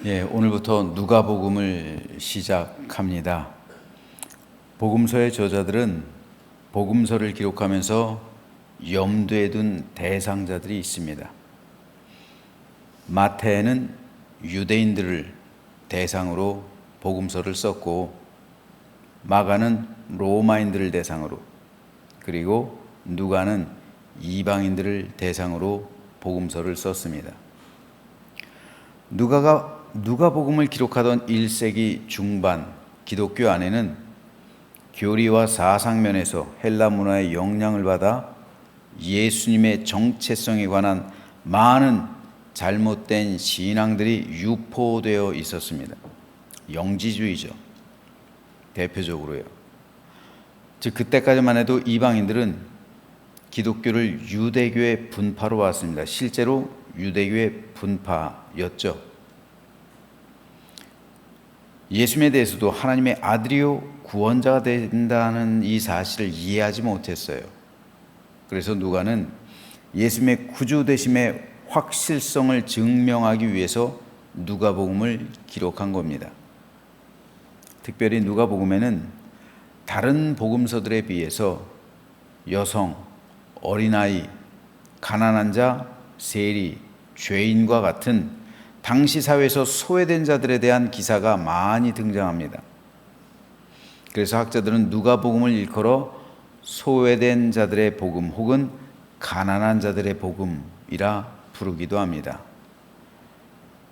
오늘부터 누가복음을 시작합니다. 복음서의 저자들은 복음서를 기록하면서 염두에 둔 대상자들이 있습니다. 마태는 유대인들을 대상으로 복음서를 썼고, 마가는 로마인들을 대상으로, 그리고 누가는 이방인들을 대상으로 복음서를 썼습니다. 누가복음을 기록하던 1세기 중반 기독교 안에는 교리와 사상면에서 헬라 문화의 영향을 받아 예수님의 정체성에 관한 많은 잘못된 신앙들이 유포되어 있었습니다. 영지주의죠. 대표적으로요. 즉 그때까지만 해도 이방인들은 기독교를 유대교의 분파로 봤습니다. 실제로 유대교의 분파였죠. 예수님에 대해서도 하나님의 아들이요 구원자가 된다는 이 사실을 이해하지 못했어요. 그래서 누가는 예수님의 구주되심의 확실성을 증명하기 위해서 누가복음을 기록한 겁니다. 특별히 누가복음에는 다른 복음서들에 비해서 여성, 어린아이, 가난한 자, 세리, 죄인과 같은 당시 사회에서 소외된 자들에 대한 기사가 많이 등장합니다. 그래서 학자들은 누가복음을 일컬어 소외된 자들의 복음 혹은 가난한 자들의 복음이라 부르기도 합니다.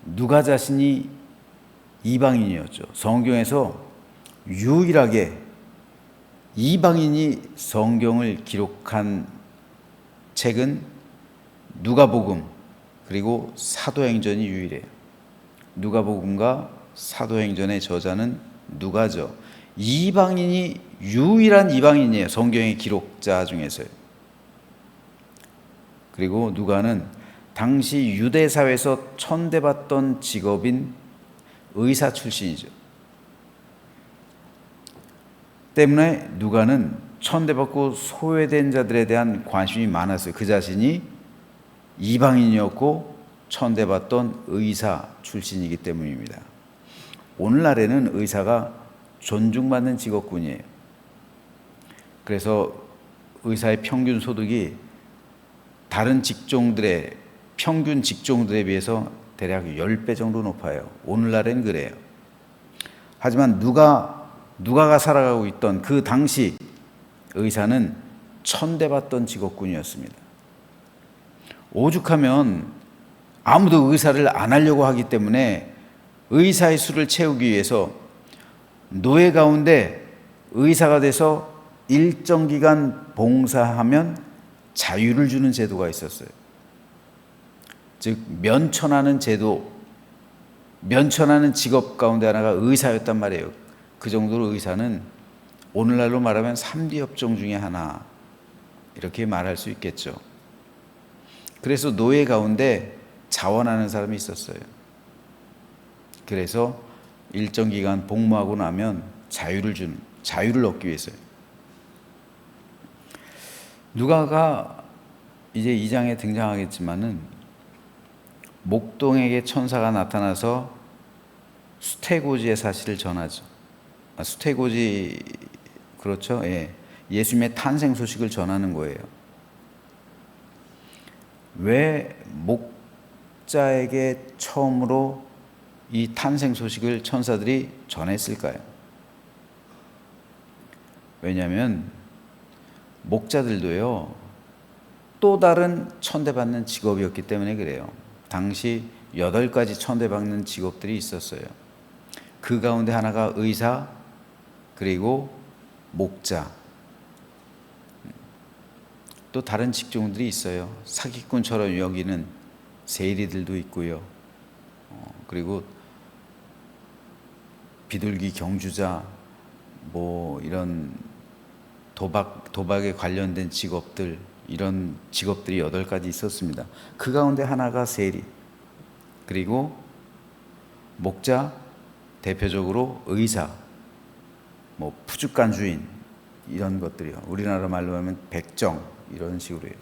누가 자신이 이방인이었죠. 성경에서 유일하게 이방인이 성경을 기록한 책은 누가복음 그리고 사도행전이 유일해요. 누가복음과 사도행전의 저자는 누가죠. 이방인이 유일한 이방인이에요. 성경의 기록자 중에서요. 그리고 누가는 당시 유대 사회에서 천대받던 직업인 의사 출신이죠. 때문에 누가는 천대받고 소외된 자들에 대한 관심이 많았어요. 그 자신이 이방인이었고 천대받던 의사 출신이기 때문입니다. 오늘날에는 의사가 존중받는 직업군이에요. 그래서 의사의 평균 소득이 다른 직종들의 평균 직종들에 비해서 대략 10배 정도 높아요. 오늘날엔 그래요. 하지만 누가가 살아가고 있던 그 당시 의사는 천대받던 직업군이었습니다. 오죽하면 아무도 의사를 안 하려고 하기 때문에 의사의 수를 채우기 위해서 노예 가운데 의사가 돼서 일정 기간 봉사하면 자유를 주는 제도가 있었어요. 즉 면천하는 제도, 면천하는 직업 가운데 하나가 의사였단 말이에요. 그 정도로 의사는 오늘날로 말하면 3대 업종 중에 하나, 이렇게 말할 수 있겠죠. 그래서 노예 가운데 자원하는 사람이 있었어요. 그래서 일정 기간 복무하고 나면 자유를 얻기 위해서요. 누가가 이제 2장에 등장하겠지만은 목동에게 천사가 나타나서 수태고지의 사실을 전하죠. 수태고지, 그렇죠? 예. 예수님의 탄생 소식을 전하는 거예요. 왜 목자에게 처음으로 이 탄생 소식을 천사들이 전했을까요? 왜냐하면 목자들도요, 또 다른 천대받는 직업이었기 때문에 그래요. 당시 8가지 천대받는 직업들이 있었어요. 그 가운데 하나가 의사, 그리고 목자, 또 다른 직종들이 있어요. 사기꾼처럼 여기는 세리들도 있고요. 그리고 비둘기 경주자, 이런 도박에 관련된 직업들, 이런 직업들이 8가지 있었습니다. 그 가운데 하나가 세리, 그리고 목자, 대표적으로 의사, 푸주간 주인, 이런 것들이요. 우리나라 말로 하면 백정, 이런 식으로 해요.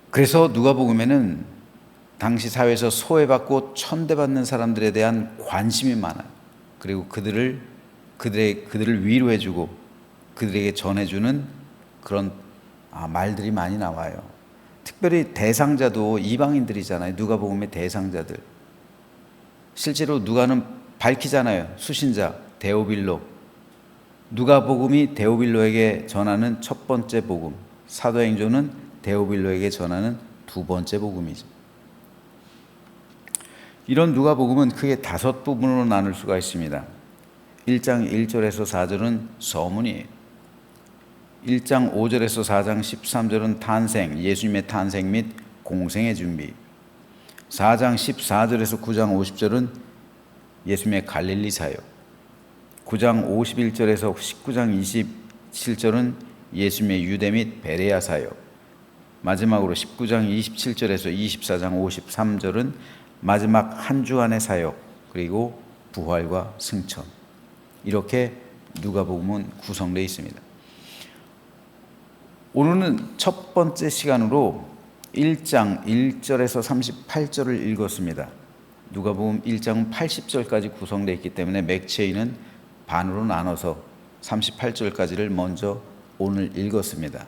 그래서 누가복음에는 당시 사회에서 소외받고 천대받는 사람들에 대한 관심이 많아요. 그리고 그들을 위로해주고 그들에게 전해주는 그런 말들이 많이 나와요. 특별히 대상자도 이방인들이잖아요. 누가복음의 대상자들. 실제로 누가는 밝히잖아요. 수신자 데오빌로. 누가복음이 데오빌로에게 전하는 첫 번째 복음, 사도행전은 데오빌로에게 전하는 두 번째 복음이죠. 이런 누가복음은 크게 5부분으로 나눌 수가 있습니다. 1장 1절에서 4절은 서문이에요. 1장 5절에서 4장 13절은 탄생, 예수님의 탄생 및 공생의 준비. 4장 14절에서 9장 50절은 예수님의 갈릴리 사역. 9장 51절에서 19장 27절은 예수님의 유대 및 베레아 사역. 마지막으로 19장 27절에서 24장 53절은 마지막 한 주간의 사역, 그리고 부활과 승천. 이렇게 누가복음은 구성되어 있습니다. 오늘은 첫 번째 시간으로 1장 1절에서 38절을 읽었습니다. 누가복음 1장은 80절까지 구성되어 있기 때문에 맥체인은 반으로 나눠서 38절까지를 먼저 오늘 읽었습니다.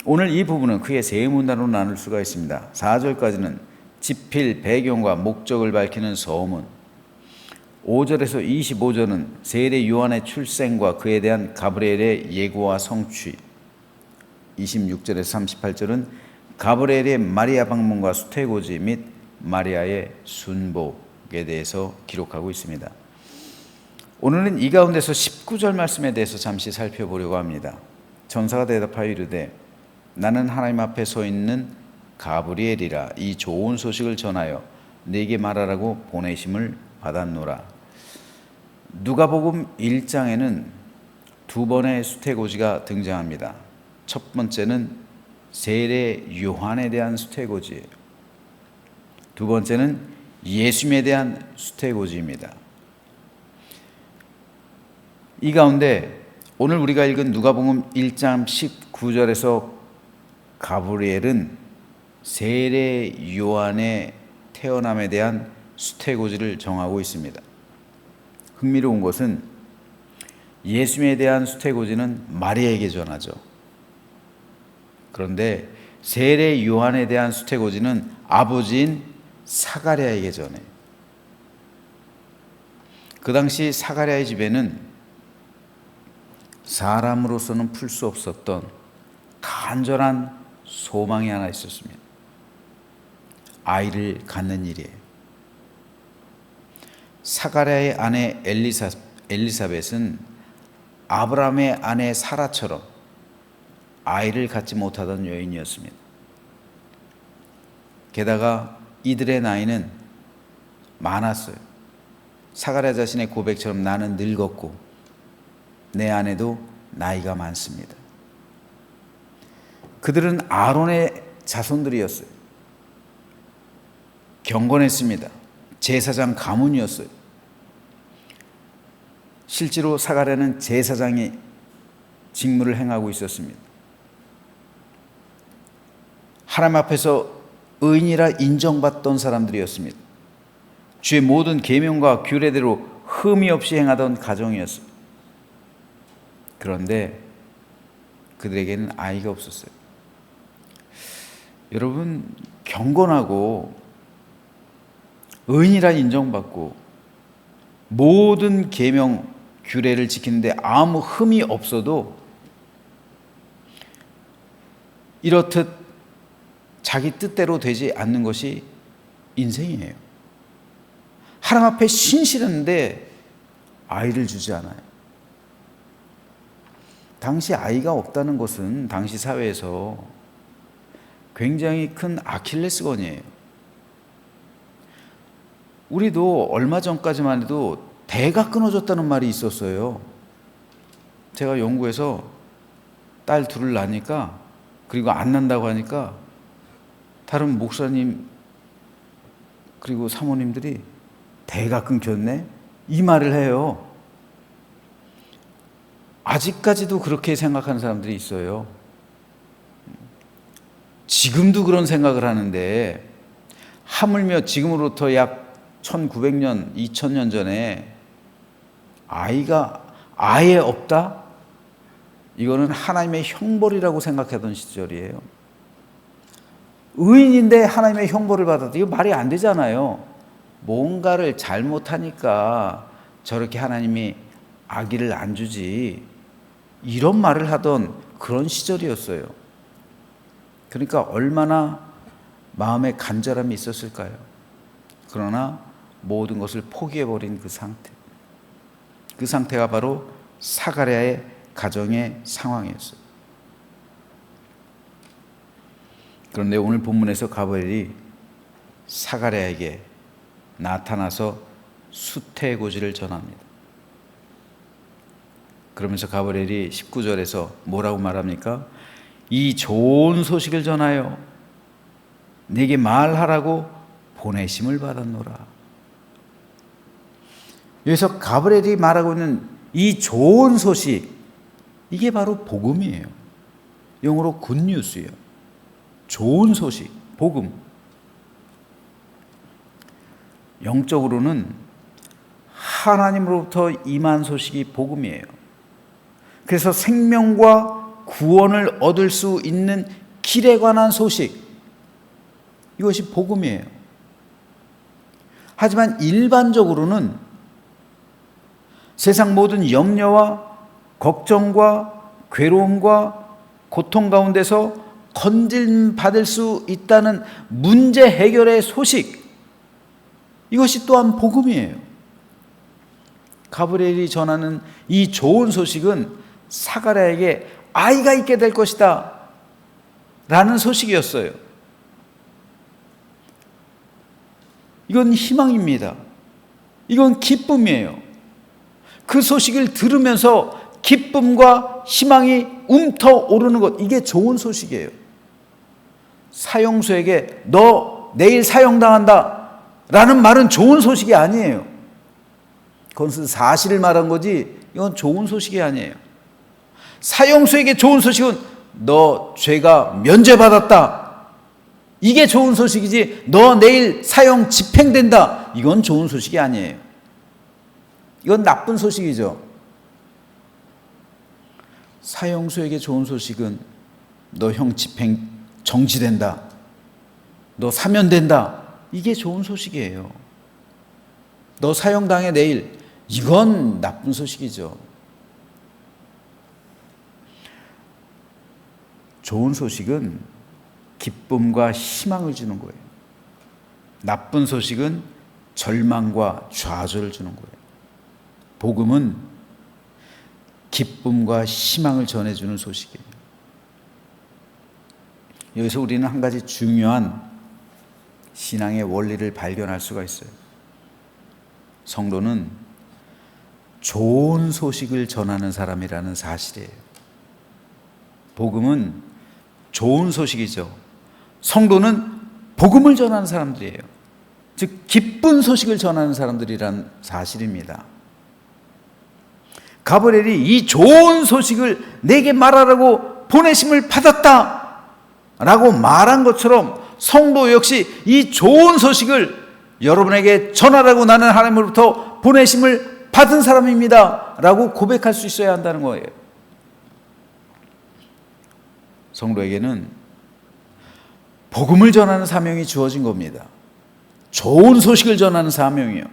오늘 이 부분은 크게 세 문단으로 나눌 수가 있습니다. 4절까지는 지필, 배경과 목적을 밝히는 서문. 5절에서 25절은 세례 요한의 출생과 그에 대한 가브리엘의 예고와 성취. 26절에서 38절은 가브리엘의 마리아 방문과 수태고지 및 마리아의 순복에 대해서 기록하고 있습니다. 오늘은 이 가운데서 19절 말씀에 대해서 잠시 살펴보려고 합니다. 천사가 대답하여 이르되 나는 하나님 앞에 서 있는 가브리엘이라. 이 좋은 소식을 전하여 네게 말하라고 보내심을 받았노라. 누가복음 1장에는 두 번의 수태고지가 등장합니다. 첫 번째는 세례 요한에 대한 수태고지예요. 두 번째는 예수님에 대한 수태고지입니다. 이 가운데 오늘 우리가 읽은 누가복음 1장 19절에서 가브리엘은 세례 요한의 태어남에 대한 수태고지를 정하고 있습니다. 흥미로운 것은 예수님에 대한 수태고지는 마리아에게 전하죠. 그런데 세례 요한에 대한 수태고지는 아버지인 사가랴에게 전해요. 그 당시 사가랴의 집에는 사람으로서는 풀 수 없었던 간절한 소망이 하나 있었습니다. 아이를 갖는 일이에요. 사가랴의 아내 엘리사벳은 아브라함의 아내 사라처럼 아이를 갖지 못하던 여인이었습니다. 게다가 이들의 나이는 많았어요. 사가랴 자신의 고백처럼 나는 늙었고 내 아내도 나이가 많습니다. 그들은 아론의 자손들이었어요. 경건했습니다. 제사장 가문이었어요. 실제로 사가랴는 제사장의 직무를 행하고 있었습니다. 하나님 앞에서 의인이라 인정받던 사람들이었습니다. 주의 모든 계명과 규례대로 흠이 없이 행하던 가정이었어요. 그런데 그들에게는 아이가 없었어요. 여러분, 경건하고 의인이라 인정받고 모든 계명 규례를 지키는데 아무 흠이 없어도 이렇듯 자기 뜻대로 되지 않는 것이 인생이에요. 하나님 앞에 신실한데 아이를 주지 않아요. 당시 아이가 없다는 것은 당시 사회에서 굉장히 큰 아킬레스건이에요. 우리도 얼마 전까지만 해도 대가 끊어졌다는 말이 있었어요. 제가 연구해서 딸 둘을 낳으니까, 그리고 안 난다고 하니까 다른 목사님 그리고 사모님들이 대가 끊겼네? 이 말을 해요. 아직까지도 그렇게 생각하는 사람들이 있어요. 지금도 그런 생각을 하는데 하물며 지금으로부터 약 1900년, 2000년 전에 아이가 아예 없다? 이거는 하나님의 형벌이라고 생각하던 시절이에요. 의인인데 하나님의 형벌을 받았다. 이거 말이 안 되잖아요. 뭔가를 잘못하니까 저렇게 하나님이 아기를 안 주지. 이런 말을 하던 그런 시절이었어요. 그러니까 얼마나 마음에 간절함이 있었을까요? 그러나 모든 것을 포기해버린 그 상태. 그 상태가 바로 사가랴의 가정의 상황이었어요. 그런데 오늘 본문에서 가브리엘이 사가랴에게 나타나서 수태고지를 전합니다. 그러면서 가브리엘이 19절에서 뭐라고 말합니까? 이 좋은 소식을 전하여 네게 말하라고 보내심을 받았노라. 여기서 가브리엘이 말하고 있는 이 좋은 소식, 이게 바로 복음이에요. 영어로 굿뉴스예요. 좋은 소식, 복음. 영적으로는 하나님으로부터 임한 소식이 복음이에요. 그래서 생명과 구원을 얻을 수 있는 길에 관한 소식, 이것이 복음이에요. 하지만 일반적으로는 세상 모든 염려와 걱정과 괴로움과 고통 가운데서 건짐받을 수 있다는 문제 해결의 소식, 이것이 또한 복음이에요. 가브리엘이 전하는 이 좋은 소식은 사가랴에게 아이가 있게 될 것이다 라는 소식이었어요. 이건 희망입니다. 이건 기쁨이에요. 그 소식을 들으면서 기쁨과 희망이 움터오르는 것, 이게 좋은 소식이에요. 사형수에게 너 내일 사형당한다 라는 말은 좋은 소식이 아니에요. 그것은 사실을 말한 거지 이건 좋은 소식이 아니에요. 사형수에게 좋은 소식은 너 죄가 면제받았다, 이게 좋은 소식이지 너 내일 사형 집행된다, 이건 좋은 소식이 아니에요. 이건 나쁜 소식이죠. 사형수에게 좋은 소식은 너 형 집행 정지된다, 너 사면된다, 이게 좋은 소식이에요. 너 사형당해 내일, 이건 나쁜 소식이죠. 좋은 소식은 기쁨과 희망을 주는 거예요. 나쁜 소식은 절망과 좌절을 주는 거예요. 복음은 기쁨과 희망을 전해주는 소식이에요. 여기서 우리는 한 가지 중요한 신앙의 원리를 발견할 수가 있어요. 성도는 좋은 소식을 전하는 사람이라는 사실이에요. 복음은 좋은 소식이죠. 성도는 복음을 전하는 사람들이에요. 즉 기쁜 소식을 전하는 사람들이란 사실입니다. 가브리엘이 이 좋은 소식을 내게 말하라고 보내심을 받았다 라고 말한 것처럼 성도 역시 이 좋은 소식을 여러분에게 전하라고 나는 하나님으로부터 보내심을 받은 사람입니다 라고 고백할 수 있어야 한다는 거예요. 성도에게는 복음을 전하는 사명이 주어진 겁니다. 좋은 소식을 전하는 사명이요.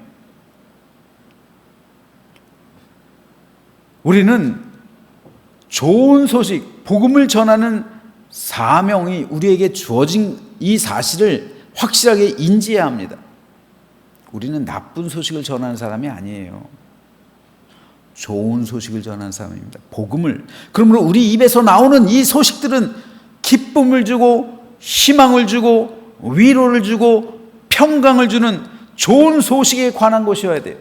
우리는 좋은 소식, 복음을 전하는 사명이 우리에게 주어진 이 사실을 확실하게 인지해야 합니다. 우리는 나쁜 소식을 전하는 사람이 아니에요. 좋은 소식을 전하는 사람입니다. 복음을. 그러므로 우리 입에서 나오는 이 소식들은 기쁨을 주고 희망을 주고 위로를 주고 평강을 주는 좋은 소식에 관한 것이어야 돼요.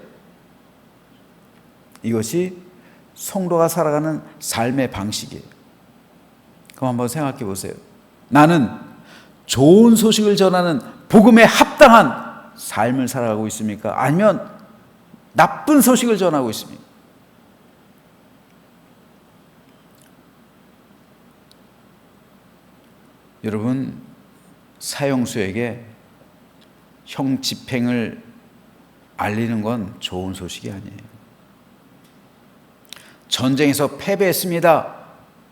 이것이 성도가 살아가는 삶의 방식이에요. 그럼 한번 생각해 보세요. 나는 좋은 소식을 전하는 복음에 합당한 삶을 살아가고 있습니까? 아니면 나쁜 소식을 전하고 있습니까? 여러분, 사형수에게 형 집행을 알리는 건 좋은 소식이 아니에요. 전쟁에서 패배했습니다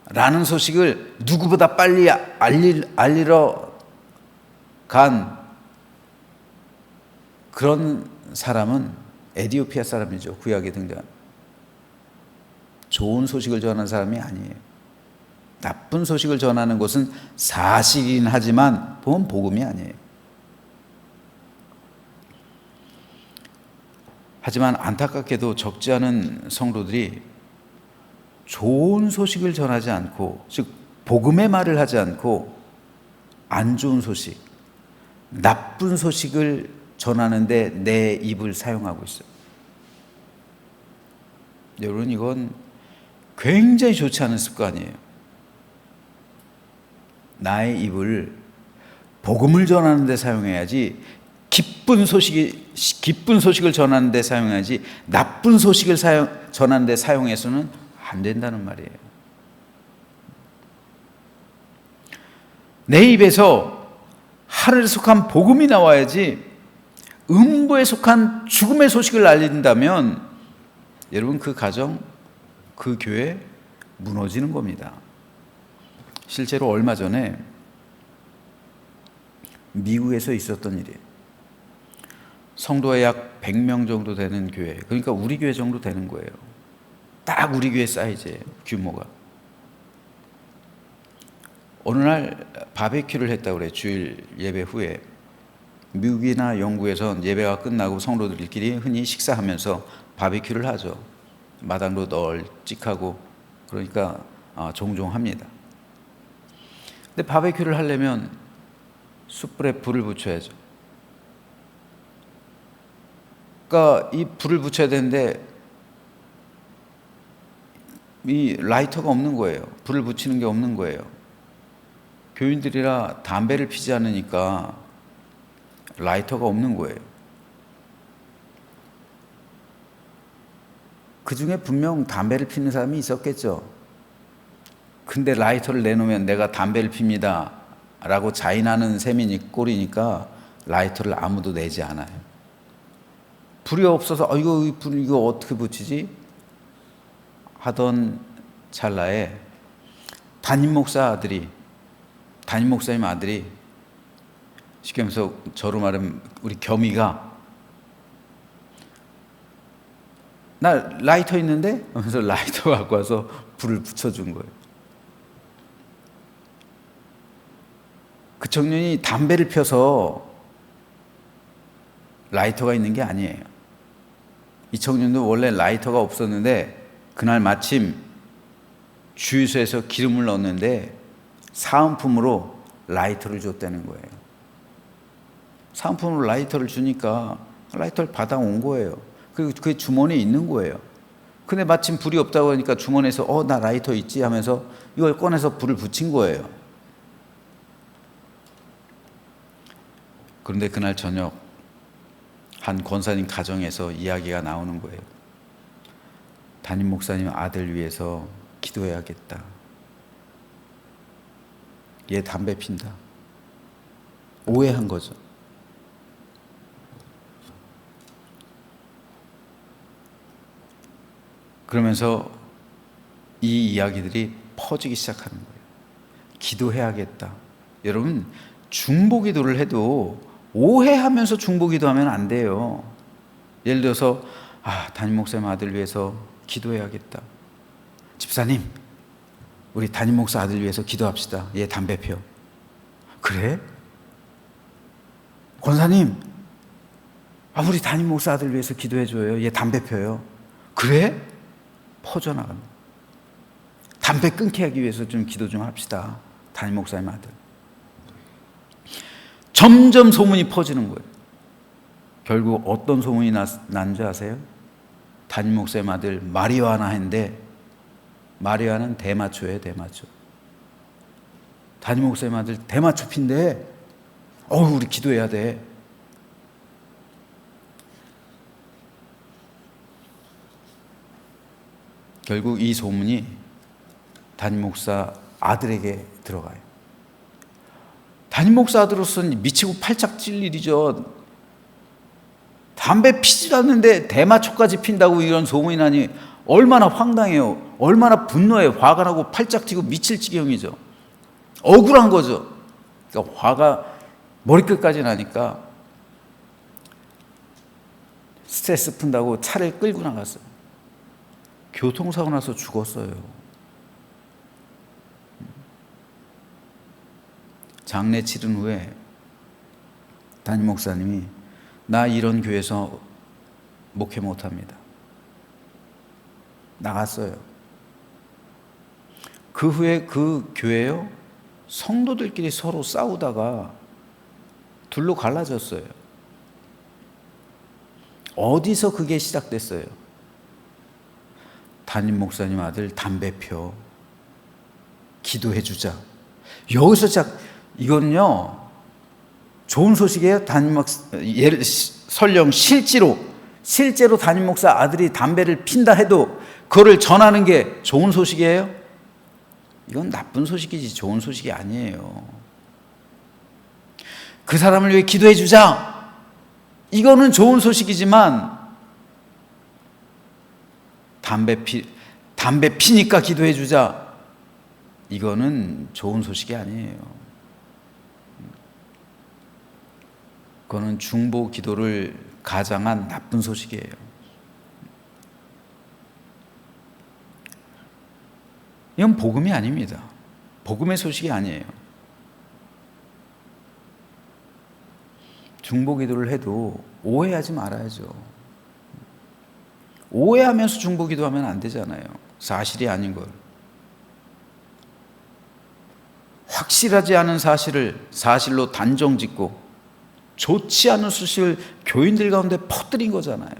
라는 소식을 누구보다 빨리 알리러 간 그런 사람은 에티오피아 사람이죠. 구약에 등장한. 좋은 소식을 전하는 사람이 아니에요. 나쁜 소식을 전하는 것은 사실이긴 하지만 그건 복음이 아니에요. 하지만 안타깝게도 적지 않은 성도들이 좋은 소식을 전하지 않고, 즉 복음의 말을 하지 않고 안 좋은 소식, 나쁜 소식을 전하는데 내 입을 사용하고 있어요. 여러분, 이건 굉장히 좋지 않은 습관이에요. 나의 입을 복음을 전하는 데 사용해야지, 기쁜 소식을 전하는 데 사용해야지, 나쁜 소식을 전하는 데 사용해서는 안 된다는 말이에요. 내 입에서 하늘에 속한 복음이 나와야지, 음부에 속한 죽음의 소식을 알린다면 여러분, 그 가정, 그 교회 무너지는 겁니다. 실제로 얼마 전에 미국에서 있었던 일이에요. 성도가 약 100명 정도 되는 교회, 그러니까 우리 교회 정도 되는 거예요. 딱 우리 교회 사이즈예요, 규모가. 어느 날 바베큐를 했다고 그래요. 주일 예배 후에. 미국이나 영국에선 예배가 끝나고 성도들끼리 흔히 식사하면서 바베큐를 하죠. 마당도 널찍하고, 그러니까 종종 합니다. 근데 바베큐를 하려면 숯불에 불을 붙여야죠. 그러니까 이 불을 붙여야 되는데 이 라이터가 없는 거예요. 불을 붙이는 게 없는 거예요. 교인들이라 담배를 피지 않으니까 라이터가 없는 거예요. 그 중에 분명 담배를 피는 사람이 있었겠죠. 근데 라이터를 내놓으면 내가 담배를 핍니다 라고 자인하는 셈이니 꼴이니까 라이터를 아무도 내지 않아요. 불이 없어서 이거 어떻게 붙이지? 하던 찰나에 담임 목사님 아들이, 쉽게 말해서 저로 말하면 우리 겸이가, 나 라이터 있는데? 하면서 라이터 갖고 와서 불을 붙여준 거예요. 그 청년이 담배를 펴서 라이터가 있는 게 아니에요. 이 청년도 원래 라이터가 없었는데 그날 마침 주유소에서 기름을 넣었는데 사은품으로 라이터를 줬다는 거예요. 사은품으로 라이터를 주니까 라이터를 받아온 거예요. 그리고 그게 주머니에 있는 거예요. 근데 마침 불이 없다고 하니까 주머니에서 나 라이터 있지 하면서 이걸 꺼내서 불을 붙인 거예요. 그런데 그날 저녁 한 권사님 가정에서 이야기가 나오는 거예요. 담임 목사님 아들 위해서 기도해야겠다. 얘 담배 핀다. 오해한 거죠. 그러면서 이 이야기들이 퍼지기 시작하는 거예요. 기도해야겠다. 여러분, 중보기도를 해도 오해하면서 중보기도하면 안 돼요. 예를 들어서 담임 목사님 아들 위해서 기도해야겠다. 집사님, 우리 담임 목사 아들 위해서 기도합시다. 얘 담배 펴. 그래? 권사님, 우리 담임 목사 아들 위해서 기도해줘요. 얘 담배 펴요. 그래? 퍼져나갑니다. 담배 끊게 하기 위해서 좀 기도 좀 합시다. 담임 목사님 아들. 점점 소문이 퍼지는 거예요. 결국 어떤 소문이 난 줄 아세요? 담임 목사님 아들 마리화나 했는데, 마리화는 대마초예요, 대마초. 담임 목사님 아들 대마초 핀데, 우리 기도해야 돼. 결국 이 소문이 담임 목사 아들에게 들어가요. 담임 목사 아들로서는 미치고 팔짝 찔 일이죠. 담배 피지도 않는데 대마초까지 핀다고 이런 소문이 나니 얼마나 황당해요. 얼마나 분노해요. 화가 나고 팔짝 뛰고 미칠 지경이죠. 억울한 거죠. 그러니까 화가 머리끝까지 나니까 스트레스 푼다고 차를 끌고 나갔어요. 교통사고 나서 죽었어요. 장례 치른 후에 담임 목사님이 나 이런 교회에서 목회 못합니다. 나갔어요. 그 후에 그 교회요, 성도들끼리 서로 싸우다가 둘로 갈라졌어요. 어디서 그게 시작됐어요? 담임 목사님 아들 담배 펴, 기도해주자. 여기서 시작. 이건요 좋은 소식이에요. 담임 목사 설령 실제로 담임 목사 아들이 담배를 핀다 해도 그거를 전하는 게 좋은 소식이에요? 이건 나쁜 소식이지 좋은 소식이 아니에요. 그 사람을 위해 기도해 주자, 이거는 좋은 소식이지만 담배 피니까 기도해 주자, 이거는 좋은 소식이 아니에요. 그거는 중보 기도를 가장한 나쁜 소식이에요. 이건 복음이 아닙니다. 복음의 소식이 아니에요. 중보 기도를 해도 오해하지 말아야죠. 오해하면서 중보 기도하면 안 되잖아요. 사실이 아닌 걸. 확실하지 않은 사실을 사실로 단정 짓고 좋지 않은 소식을 교인들 가운데 퍼뜨린 거잖아요.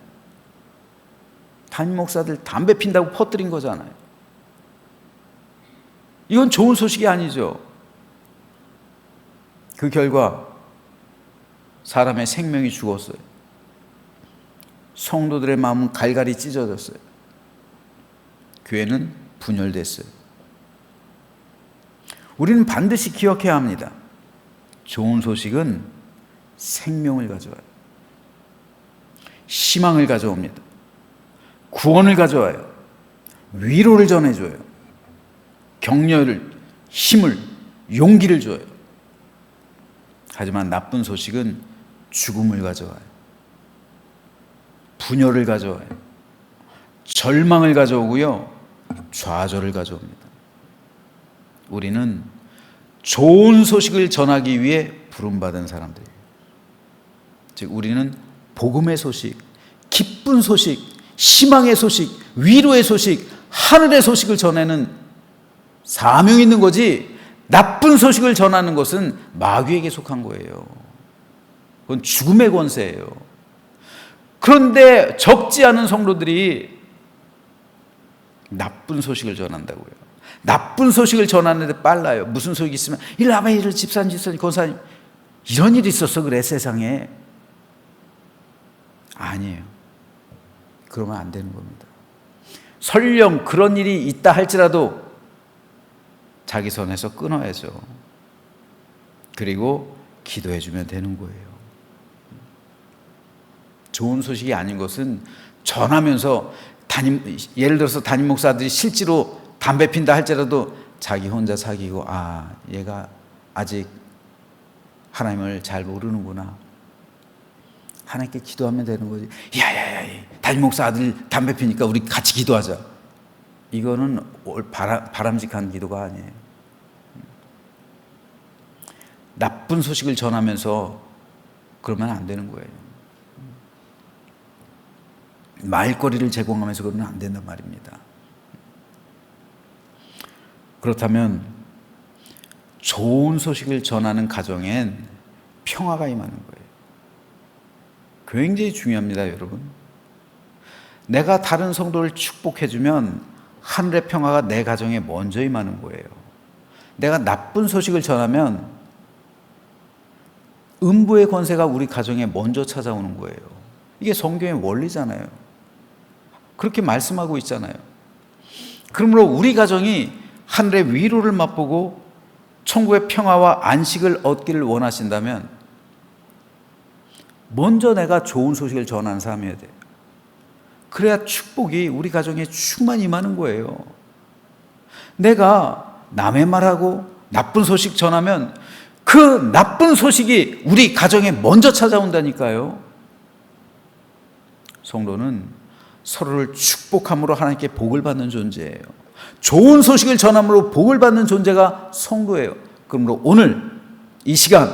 담임 목사들 담배 핀다고 퍼뜨린 거잖아요. 이건 좋은 소식이 아니죠. 그 결과 사람의 생명이 죽었어요. 성도들의 마음은 갈갈이 찢어졌어요. 교회는 분열됐어요. 우리는 반드시 기억해야 합니다. 좋은 소식은 생명을 가져와요. 희망을 가져옵니다. 구원을 가져와요. 위로를 전해줘요. 격려를, 힘을, 용기를 줘요. 하지만 나쁜 소식은 죽음을 가져와요. 분열을 가져와요. 절망을 가져오고요, 좌절을 가져옵니다. 우리는 좋은 소식을 전하기 위해 부름받은 사람들이에요. 즉 우리는 복음의 소식, 기쁜 소식, 희망의 소식, 위로의 소식, 하늘의 소식을 전하는 사명이 있는 거지, 나쁜 소식을 전하는 것은 마귀에게 속한 거예요. 그건 죽음의 권세예요. 그런데 적지 않은 성도들이 나쁜 소식을 전한다고요. 나쁜 소식을 전하는데 빨라요. 무슨 소식이 있으면 이리 와봐, 이리 집사님, 권사님, 이런 일이 있었어 그래 세상에. 아니에요. 그러면 안 되는 겁니다. 설령 그런 일이 있다 할지라도 자기 선에서 끊어야죠. 그리고 기도해 주면 되는 거예요. 좋은 소식이 아닌 것은 전하면서 예를 들어서 담임 목사들이 실제로 담배 핀다 할지라도 자기 혼자 사귀고, 아, 얘가 아직 하나님을 잘 모르는구나. 하나님께 기도하면 되는 거지. 야야야, 담임 목사 아들 담배 피니까 우리 같이 기도하자. 이거는 바람직한 기도가 아니에요. 나쁜 소식을 전하면서 그러면 안 되는 거예요. 말거리를 제공하면서 그러면 안 된단 말입니다. 그렇다면 좋은 소식을 전하는 가정엔 평화가 임하는 거예요. 굉장히 중요합니다, 여러분. 내가 다른 성도를 축복해주면 하늘의 평화가 내 가정에 먼저 임하는 거예요. 내가 나쁜 소식을 전하면 음부의 권세가 우리 가정에 먼저 찾아오는 거예요. 이게 성경의 원리잖아요. 그렇게 말씀하고 있잖아요. 그러므로 우리 가정이 하늘의 위로를 맛보고 천국의 평화와 안식을 얻기를 원하신다면 먼저 내가 좋은 소식을 전하는 사람이어야 돼요. 그래야 축복이 우리 가정에 충만히 임하는 거예요. 내가 남의 말하고 나쁜 소식 전하면 그 나쁜 소식이 우리 가정에 먼저 찾아온다니까요. 성도는 서로를 축복함으로 하나님께 복을 받는 존재예요. 좋은 소식을 전함으로 복을 받는 존재가 성도예요. 그러므로 오늘 이 시간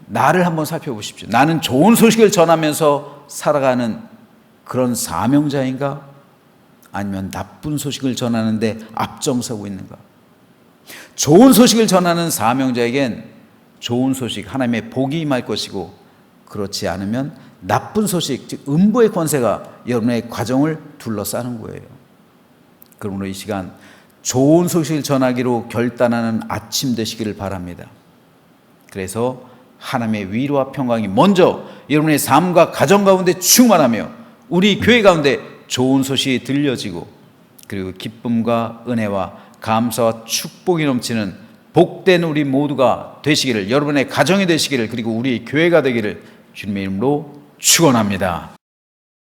나를 한번 살펴보십시오. 나는 좋은 소식을 전하면서 살아가는 그런 사명자인가? 아니면 나쁜 소식을 전하는데 앞장서고 있는가? 좋은 소식을 전하는 사명자에겐 좋은 소식, 하나님의 복이 임할 것이고, 그렇지 않으면 나쁜 소식, 즉 음보의 권세가 여러분의 가정을 둘러싸는 거예요. 그러므로 이 시간 좋은 소식을 전하기로 결단하는 아침 되시기를 바랍니다. 그래서 하나님의 위로와 평강이 먼저 여러분의 삶과 가정 가운데 충만하며 우리 교회 가운데 좋은 소식이 들려지고, 그리고 기쁨과 은혜와 감사와 축복이 넘치는 복된 우리 모두가 되시기를, 여러분의 가정이 되시기를, 그리고 우리 교회가 되기를 주님의 이름으로 축원합니다.